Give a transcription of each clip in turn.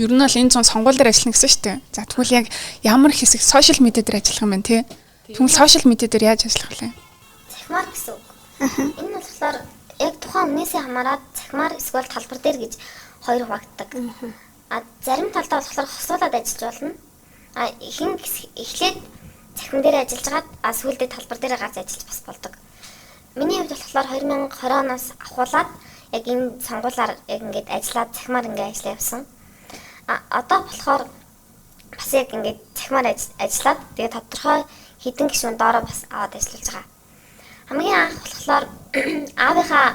Ер нь бол энэ зүүн сонгуул дээр ажиллана гэсэн шүү дээ. За тэгвэл яг ямар хэсэг сошиал медиа дээр ажиллах юм бэ те? Тэгвэл сошиал медиа дээр яаж ажиллах вэ? Цахимаар гэсэн үг. Энэ нь болохоор яг тухайн үнээсээ хамаарат цахимаар эсвэл талбар дээр гэж хоёр хуваагддаг. Зарим талдаа болохоор хосуулаад ажиллаж болно. Ихэнх эхлээд цахим дээр ажиллаж хагаад сүүлдээ талбар дээр гарч ажиллаж бас болдог. Миний хувьд болохоор 2020 оноос ахуулаад яг энэ сонгуулаар яг ингээд ажиллаад цахимаар ингээд ажиллаа явсан. Одоо болохоор бас яг ингээд цахимаар ажиллаад тэгээ тодорхой хэдэн гишүүн доороо бас аваад ажиллаж байгаа. Хамгийн анх болохоор аавынхаа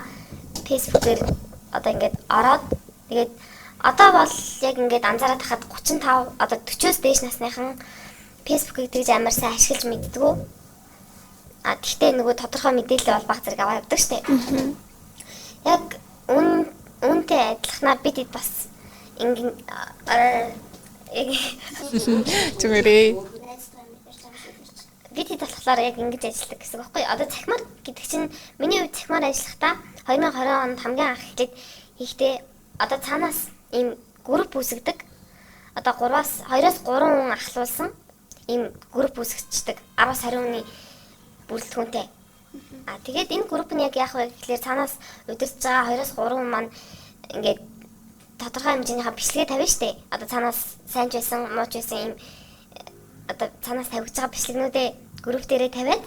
фэйсбүүкээр одоо ингээд ороод тэгээд одоо бол яг ингээд анзаараад хахад 35 одоо 40-оос дээш насныхан фэйсбүүкийг тэгж амар сайн ашиглаж мэддэггүй. Гэхдээ нөгөө тодорхой мэдээлэл бол баг зэрэг аваа явдаг штеп. Яг үнтэй адилханаар бид бас ингээд зүгээрээ бид болохоор яг ингэж ажилладаг гэсэн үг байхгүй. Одоо цахимаар гэдэг чинь миний хувьд цахимаар ажиллахдаа 2020 онд хамгийн анх эхлээд хийхдээ одоо цаанаас ийм групп үүсгдэг. Одоо 2-оос 3 хүн ахлуулсан ийм групп үүсгэждэг. 10-аас 20 хүний бүрэлдэхүүнтэй. Тэгээд энэ групп нь яг яах вэ гэхлээр цаанаас удирдах байгаа 2-оос 3 хүн маань ингээд тодорхой хэмжээнийхээ бичлэгээ тавина штэ. Одоо цаанаас сайн ч байсан, муу ч байсан ийм одоо цаанаас тавьж байгаа бичлэгнүүдээ групп дээрээ тавиад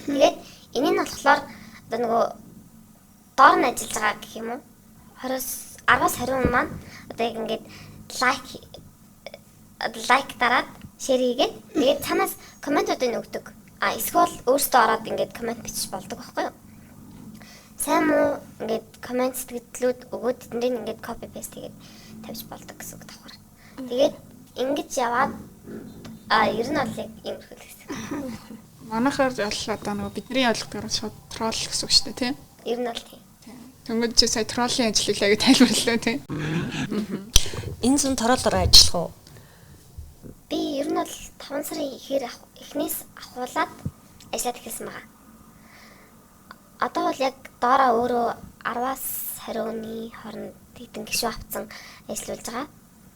тэгээд энэ нь болохоор одоо нөгөө доор нь ажиллаж байгаа гэх юм уу 10-аас 20 хүн маань одоо яг ингээд лайк дараад шеэр хийгээд тэгээд цаанаас комментуудыг өгдөг. Эсвэл өөртөө ороод ингээд коммент бичиж болдог байхгүй юу? Сайн муу ингээд коммент сэтгэлдлүүд өгөөд тэндээ ингээд копи пейст хийгээд тавьж болдог гэсэн үг давхар. Тэгээд ингэж яваад ер нь бол яг ийм хөл гэсэн. Манайхаар бол одоо нөгөө бидний ойлгохоор шууд тролл гэсэн үг шүү дээ тий. Ер нь бол тийм. Тэнгүүд чи сая троллын ажиллаглаа гэж тайлбарлалаа тий. Энэ зүүн троллоор ажиллах уу? Би ер нь бол 5 сарын эхнээс ахуулаад ажиллаад эхэлсэн байгаа. Одоо бол яг доороо өөрөө 10-аас 20 хүний хооронд хэдэн гишүүн авсан ажиллаж байгаа.